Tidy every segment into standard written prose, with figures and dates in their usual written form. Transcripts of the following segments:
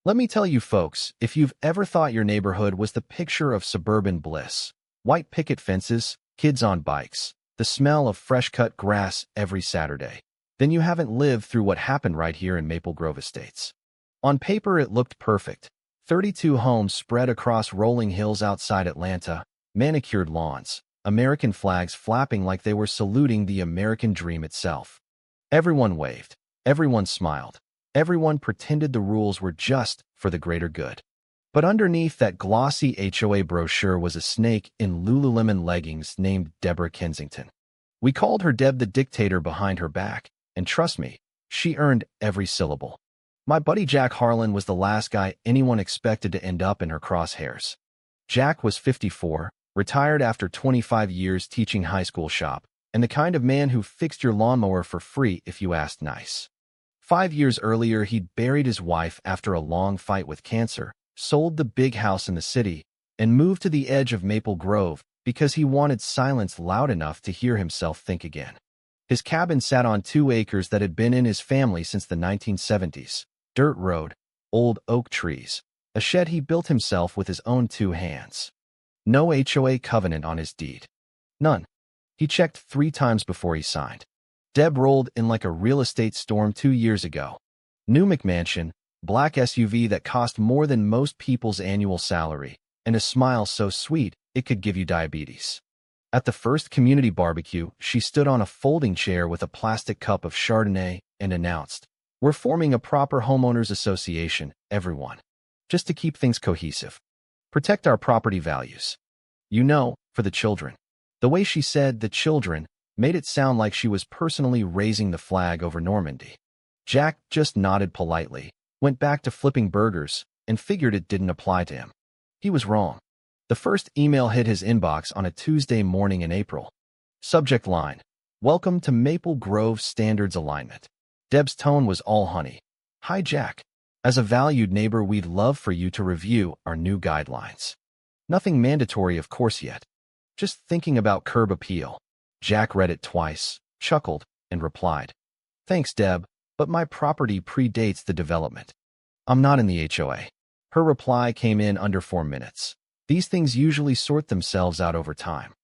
Let me tell you folks, if you've ever thought your neighborhood was the picture of suburban bliss, white picket fences, kids on bikes, the smell of fresh-cut grass every Saturday, then you haven't lived through what happened right here in Maple Grove Estates. On paper, it looked perfect. 32 homes spread across rolling hills outside Atlanta, manicured lawns, American flags flapping like they were saluting the American dream itself. Everyone waved. Everyone smiled. Everyone pretended the rules were just for the greater good. But underneath that glossy HOA brochure was a snake in Lululemon leggings named Deborah Kensington. We called her Deb the dictator behind her back, and trust me, she earned every syllable. My buddy Jack Harlan was the last guy anyone expected to end up in her crosshairs. Jack was 54, retired after 25 years teaching high school shop, and the kind of man who fixed your lawnmower for free if you asked nice. 5 years earlier, he'd buried his wife after a long fight with cancer, sold the big house in the city, and moved to the edge of Maple Grove because he wanted silence loud enough to hear himself think again. His cabin sat on 2 acres that had been in his family since the 1970s. Dirt road, old oak trees, a shed he built himself with his own 2 hands. No HOA covenant on his deed. None. He checked 3 times before he signed. Deb rolled in like a real estate storm 2 years ago. New McMansion, black SUV that cost more than most people's annual salary, and a smile so sweet it could give you diabetes. At the first community barbecue, she stood on a folding chair with a plastic cup of Chardonnay and announced, "We're forming a proper homeowners association, everyone. Just to keep things cohesive. Protect our property values. You know, for the children." The way she said "the children" made it sound like she was personally raising the flag over Normandy. Jack just nodded politely, went back to flipping burgers, and figured it didn't apply to him. He was wrong. The first email hit his inbox on a Tuesday morning in April. Subject line: "Welcome to Maple Grove Standards Alignment." Deb's tone was all honey. "Hi, Jack. As a valued neighbor, we'd love for you to review our new guidelines. Nothing mandatory, of course, yet. Just thinking about curb appeal." Jack read it twice, chuckled, and replied, "Thanks, Deb, but my property predates the development. I'm not in the HOA." Her reply came in under 4 minutes. These things usually sort themselves out over time.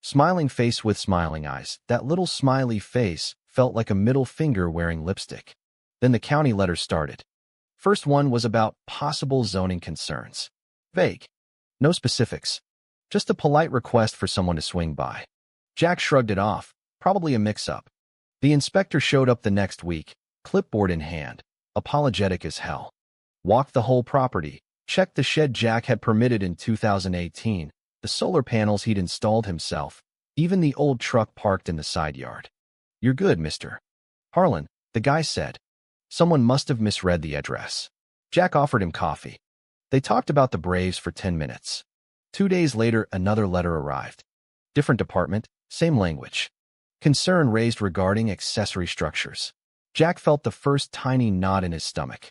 Smiling face with smiling eyes, that little smiley face felt like a middle finger wearing lipstick. Then the county letter started. First one was about possible zoning concerns. Vague. No specifics. Just a polite request for someone to swing by. Jack shrugged it off, probably a mix-up. The inspector showed up the next week, clipboard in hand, apologetic as hell. Walked the whole property, checked the shed Jack had permitted in 2018, the solar panels he'd installed himself, even the old truck parked in the side yard. "You're good, Mr. Harlan," the guy said. Someone must have misread the address. Jack offered him coffee. They talked about the Braves for 10 minutes. 2 days later, another letter arrived. Different department, same language. Concern raised regarding accessory structures. Jack felt the first tiny knot in his stomach.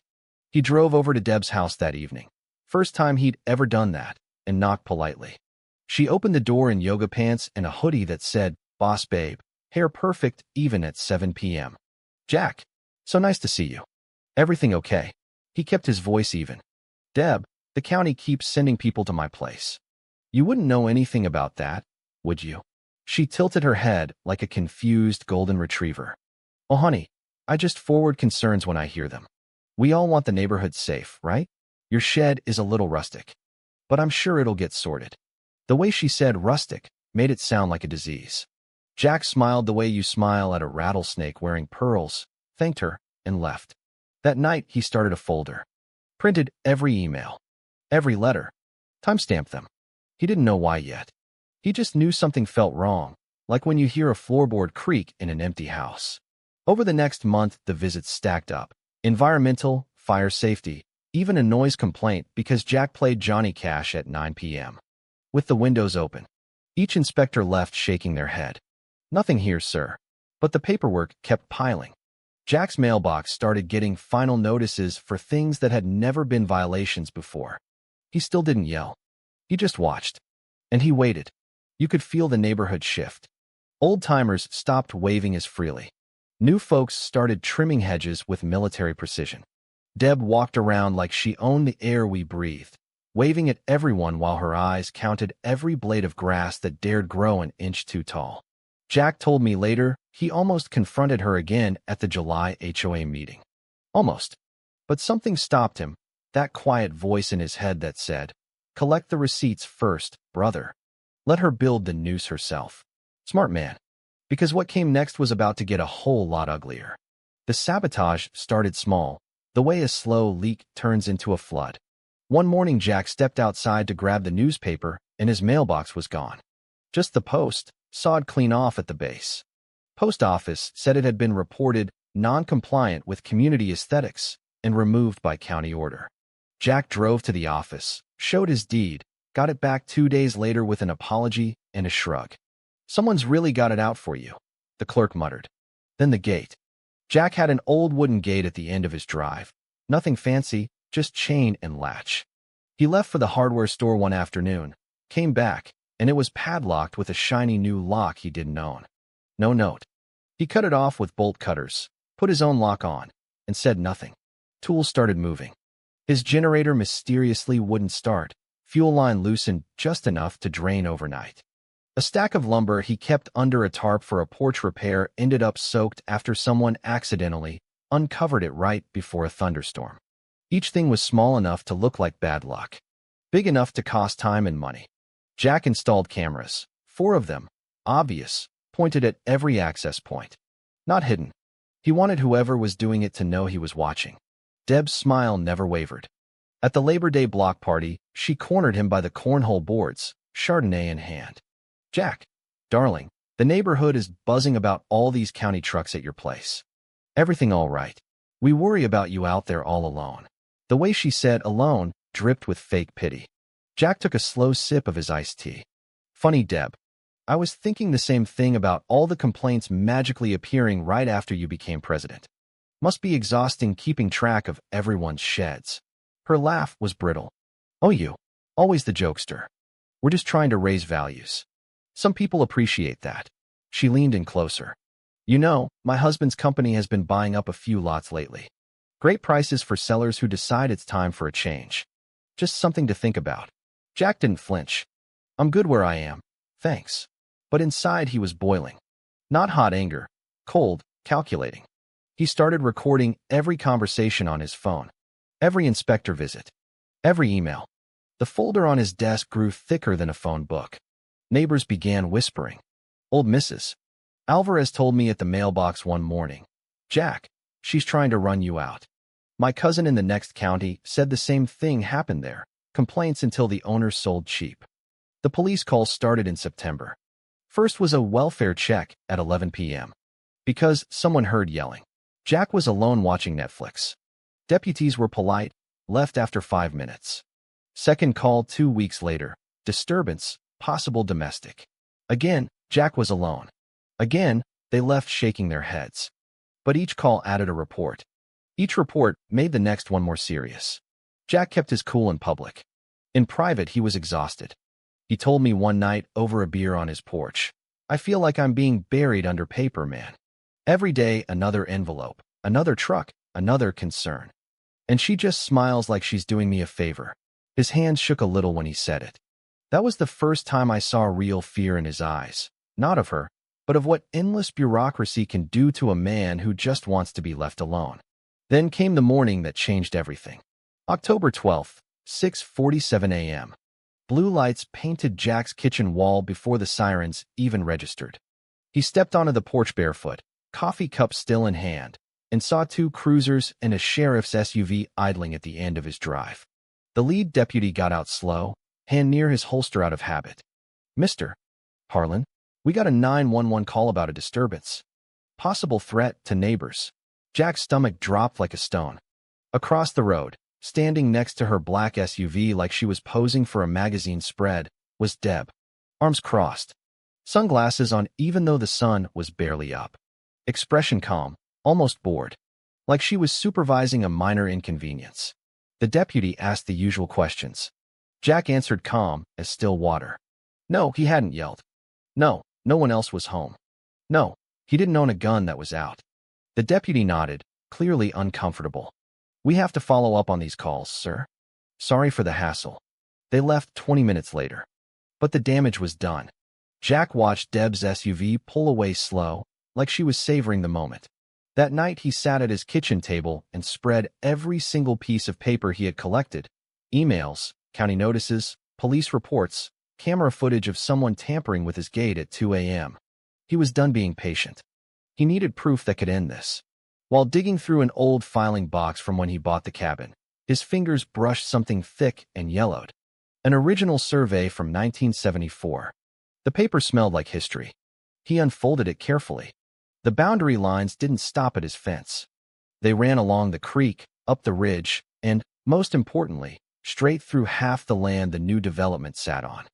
He drove over to Deb's house that evening. First time he'd ever done that, and knocked politely. She opened the door in yoga pants and a hoodie that said, "Boss Babe, hair perfect even at 7 p.m. "Jack, so nice to see you. Everything okay?" He kept his voice even. "Deb, the county keeps sending people to my place. You wouldn't know anything about that, would you?" She tilted her head like a confused golden retriever. "Oh, honey, I just forward concerns when I hear them. We all want the neighborhood safe, right? Your shed is a little rustic, but I'm sure it'll get sorted." The way she said rustic made it sound like a disease. Jack smiled the way you smile at a rattlesnake wearing pearls, thanked her, and left. That night, he started a folder. Printed every email. Every letter. Timestamped them. He didn't know why yet. He just knew something felt wrong, like when you hear a floorboard creak in an empty house. Over the next month, the visits stacked up. Environmental, fire safety, even a noise complaint because Jack played Johnny Cash at 9 p.m. with the windows open. Each inspector left shaking their head. "Nothing here, sir." But the paperwork kept piling. Jack's mailbox started getting final notices for things that had never been violations before. He still didn't yell. He just watched. And he waited. You could feel the neighborhood shift. Old-timers stopped waving as freely. New folks started trimming hedges with military precision. Deb walked around like she owned the air we breathed, waving at everyone while her eyes counted every blade of grass that dared grow an inch too tall. Jack told me later he almost confronted her again at the July HOA meeting. Almost. But something stopped him, that quiet voice in his head that said, "Collect the receipts first, brother. Let her build the noose herself." Smart man. Because what came next was about to get a whole lot uglier. The sabotage started small, the way a slow leak turns into a flood. One morning Jack stepped outside to grab the newspaper, and his mailbox was gone. Just the post, sawed clean off at the base. Post office said it had been reported non-compliant with community aesthetics and removed by county order. Jack drove to the office, showed his deed, got it back 2 days later with an apology and a shrug. "Someone's really got it out for you," the clerk muttered. Then the gate. Jack had an old wooden gate at the end of his drive. Nothing fancy, just chain and latch. He left for the hardware store one afternoon, came back, and it was padlocked with a shiny new lock he didn't own. No note. He cut it off with bolt cutters, put his own lock on, and said nothing. Tools started moving. His generator mysteriously wouldn't start, fuel line loosened just enough to drain overnight. A stack of lumber he kept under a tarp for a porch repair ended up soaked after someone accidentally uncovered it right before a thunderstorm. Each thing was small enough to look like bad luck, big enough to cost time and money. Jack installed cameras, 4 of them, obvious, pointed at every access point. Not hidden. He wanted whoever was doing it to know he was watching. Deb's smile never wavered. At the Labor Day block party, she cornered him by the cornhole boards, Chardonnay in hand. "Jack, darling, the neighborhood is buzzing about all these county trucks at your place. Everything all right? We worry about you out there all alone." The way she said alone dripped with fake pity. Jack took a slow sip of his iced tea. "Funny, Deb. I was thinking the same thing about all the complaints magically appearing right after you became president. Must be exhausting keeping track of everyone's sheds." Her laugh was brittle. "Oh, you. Always the jokester. We're just trying to raise values. Some people appreciate that." She leaned in closer. "You know, my husband's company has been buying up a few lots lately. Great prices for sellers who decide it's time for a change. Just something to think about." Jack didn't flinch. "I'm good where I am, thanks." But inside he was boiling. Not hot anger, cold, calculating. He started recording every conversation on his phone, every inspector visit, every email. The folder on his desk grew thicker than a phone book. Neighbors began whispering. "Old Mrs. Alvarez told me at the mailbox one morning, 'Jack, she's trying to run you out.' My cousin in the next county said the same thing happened there, complaints until the owners sold cheap." The police call started in September. First was a welfare check at 11 p.m. because someone heard yelling. Jack was alone watching Netflix. Deputies were polite, left after 5 minutes. Second call 2 weeks later. Disturbance, possible domestic. Again, Jack was alone. Again, they left shaking their heads. But each call added a report. Each report made the next one more serious. Jack kept his cool in public. In private, he was exhausted. He told me one night over a beer on his porch, "I feel like I'm being buried under paper, man. Every day, another envelope, another truck, another concern. And she just smiles like she's doing me a favor." His hands shook a little when he said it. That was the first time I saw real fear in his eyes, not of her, but of what endless bureaucracy can do to a man who just wants to be left alone. Then came the morning that changed everything. October 12th, 6:47 a.m. Blue lights painted Jack's kitchen wall before the sirens even registered. He stepped onto the porch barefoot, coffee cup still in hand, and saw 2 cruisers and a sheriff's SUV idling at the end of his drive. The lead deputy got out slow, hand near his holster out of habit. "Mr. Harlan, we got a 911 call about a disturbance. Possible threat to neighbors." Jack's stomach dropped like a stone. Across the road, standing next to her black SUV like she was posing for a magazine spread, was Deb. Arms crossed. Sunglasses on even though the sun was barely up. Expression calm, almost bored. Like she was supervising a minor inconvenience. The deputy asked the usual questions. Jack answered calm as still water. No, he hadn't yelled. No, no one else was home. No, he didn't own a gun that was out. The deputy nodded, clearly uncomfortable. We have to follow up on these calls, sir. Sorry for the hassle. They left 20 minutes later. But the damage was done. Jack watched Deb's SUV pull away slow, like she was savoring the moment. That night, he sat at his kitchen table and spread every single piece of paper he had collected. Emails, county notices, police reports, camera footage of someone tampering with his gate at 2 a.m. He was done being patient. He needed proof that could end this. While digging through an old filing box from when he bought the cabin, his fingers brushed something thick and yellowed. An original survey from 1974. The paper smelled like history. He unfolded it carefully. The boundary lines didn't stop at his fence. They ran along the creek, up the ridge, and, most importantly, straight through half the land the new development sat on.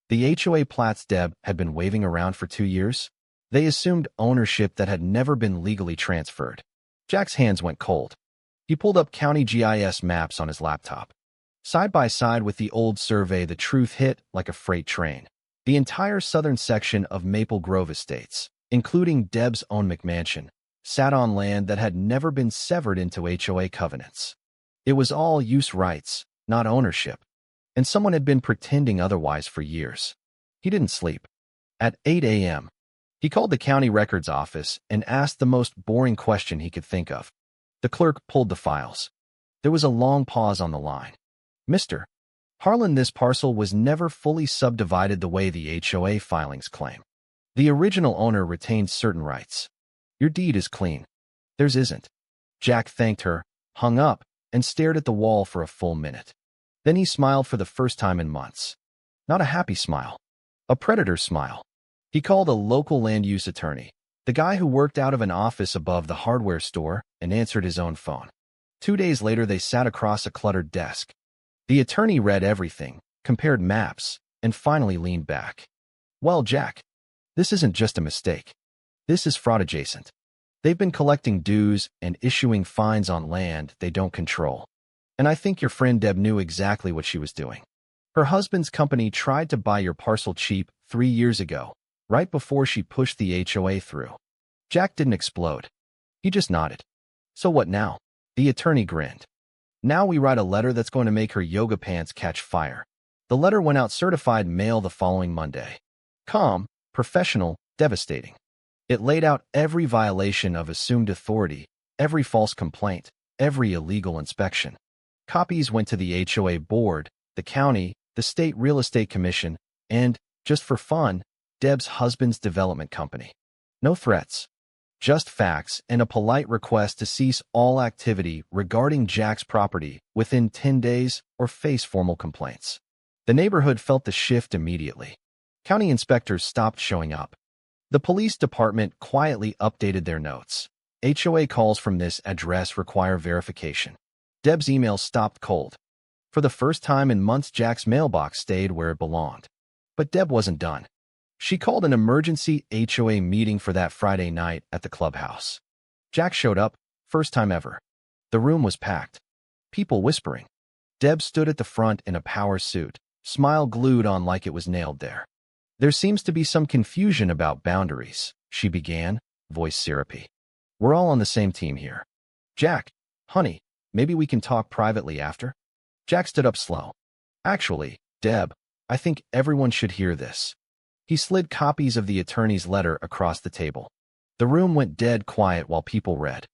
The HOA plats Deb had been waving around for 2 years. They assumed ownership that had never been legally transferred. Jack's hands went cold. He pulled up county GIS maps on his laptop. Side by side with the old survey, the truth hit like a freight train. The entire southern section of Maple Grove Estates, including Deb's own McMansion, sat on land that had never been severed into HOA covenants. It was all use rights, not ownership, and someone had been pretending otherwise for years. He didn't sleep. At 8 a.m., he called the county records office and asked the most boring question he could think of. The clerk pulled the files. There was a long pause on the line. Mr. Harlan, this parcel was never fully subdivided the way the HOA filings claim. The original owner retained certain rights. Your deed is clean. Theirs isn't. Jack thanked her, hung up, and stared at the wall for a full minute. Then he smiled for the first time in months. Not a happy smile. A predator's smile. He called a local land use attorney, the guy who worked out of an office above the hardware store, and answered his own phone. 2 days later, they sat across a cluttered desk. The attorney read everything, compared maps, and finally leaned back. Well, Jack, this isn't just a mistake. This is fraud adjacent. They've been collecting dues and issuing fines on land they don't control. And I think your friend Deb knew exactly what she was doing. Her husband's company tried to buy your parcel cheap 3 years ago, right before she pushed the HOA through. Jack didn't explode. He just nodded. So what now? The attorney grinned. Now we write a letter that's going to make her yoga pants catch fire. The letter went out certified mail the following Monday. Calm, professional, devastating. It laid out every violation of assumed authority, every false complaint, every illegal inspection. Copies went to the HOA board, the county, the state real estate commission, and, just for fun, Deb's husband's development company. No threats. Just facts and a polite request to cease all activity regarding Jack's property within 10 days or face formal complaints. The neighborhood felt the shift immediately. County inspectors stopped showing up. The police department quietly updated their notes. HOA calls from this address require verification. Deb's email stopped cold. For the first time in months, Jack's mailbox stayed where it belonged. But Deb wasn't done. She called an emergency HOA meeting for that Friday night at the clubhouse. Jack showed up, first time ever. The room was packed. People whispering. Deb stood at the front in a power suit, smile glued on like it was nailed there. There seems to be some confusion about boundaries, she began, voice syrupy. We're all on the same team here. Jack, honey, maybe we can talk privately after? Jack stood up slow. Actually, Deb, I think everyone should hear this. He slid copies of the attorney's letter across the table. The room went dead quiet while people read.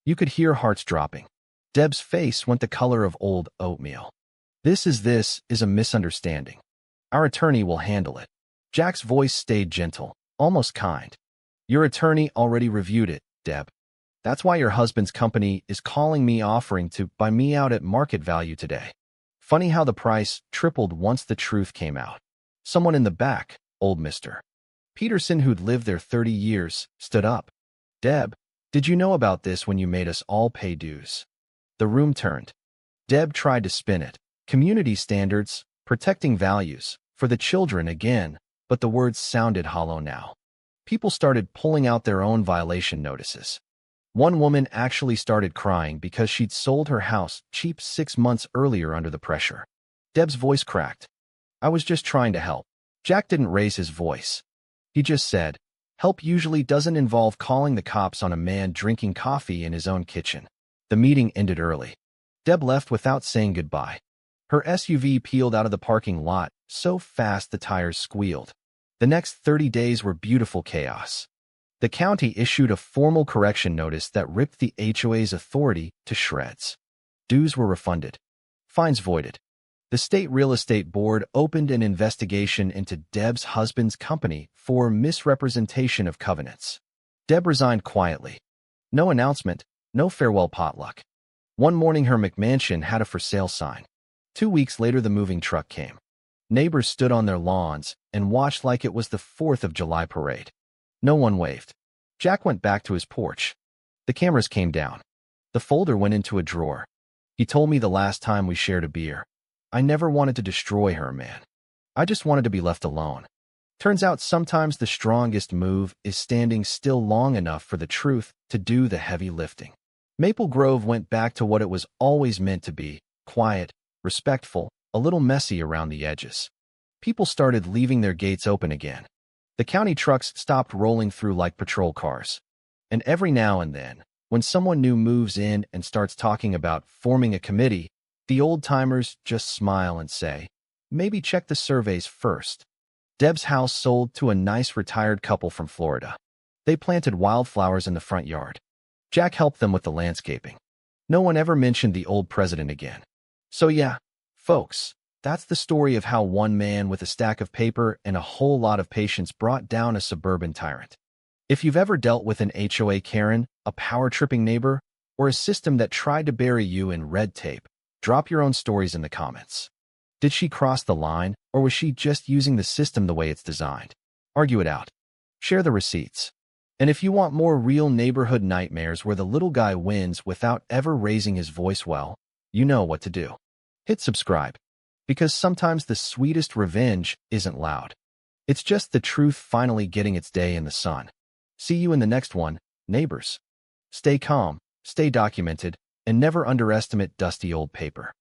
You could hear hearts dropping. Deb's face went the color of old oatmeal. This is a misunderstanding. Our attorney will handle it. Jack's voice stayed gentle, almost kind. Your attorney already reviewed it, Deb. That's why your husband's company is calling me offering to buy me out at market value today. Funny how the price tripled once the truth came out. Someone in the back, old Mr. Peterson, who'd lived there 30 years, stood up. Deb, did you know about this when you made us all pay dues? The room turned. Deb tried to spin it. Community standards, protecting values, for the children again, but the words sounded hollow now. People started pulling out their own violation notices. One woman actually started crying because she'd sold her house cheap 6 months earlier under the pressure. Deb's voice cracked. I was just trying to help. Jack didn't raise his voice. He just said, help usually doesn't involve calling the cops on a man drinking coffee in his own kitchen. The meeting ended early. Deb left without saying goodbye. Her SUV peeled out of the parking lot so fast the tires squealed. The next 30 days were beautiful chaos. The county issued a formal correction notice that ripped the HOA's authority to shreds. Dues were refunded. Fines voided. The state real estate board opened an investigation into Deb's husband's company for misrepresentation of covenants. Deb resigned quietly. No announcement, no farewell potluck. One morning her McMansion had a for sale sign. 2 weeks later the moving truck came. Neighbors stood on their lawns and watched like it was the 4th of July parade. No one waved. Jack went back to his porch. The cameras came down. The folder went into a drawer. He told me the last time we shared a beer. I never wanted to destroy her, man. I just wanted to be left alone. Turns out sometimes the strongest move is standing still long enough for the truth to do the heavy lifting. Maple Grove went back to what it was always meant to be: quiet, respectful, a little messy around the edges. People started leaving their gates open again. The county trucks stopped rolling through like patrol cars. And every now and then, when someone new moves in and starts talking about forming a committee, the old-timers just smile and say, maybe check the surveys first. Deb's house sold to a nice retired couple from Florida. They planted wildflowers in the front yard. Jack helped them with the landscaping. No one ever mentioned the old president again. So yeah, folks, that's the story of how one man with a stack of paper and a whole lot of patience brought down a suburban tyrant. If you've ever dealt with an HOA Karen, a power-tripping neighbor, or a system that tried to bury you in red tape, drop your own stories in the comments. Did she cross the line, or was she just using the system the way it's designed? Argue it out. Share the receipts. And if you want more real neighborhood nightmares where the little guy wins without ever raising his voice, well, you know what to do. Hit subscribe. Because sometimes the sweetest revenge isn't loud. It's just the truth finally getting its day in the sun. See you in the next one, neighbors. Stay calm, stay documented, and never underestimate dusty old paper.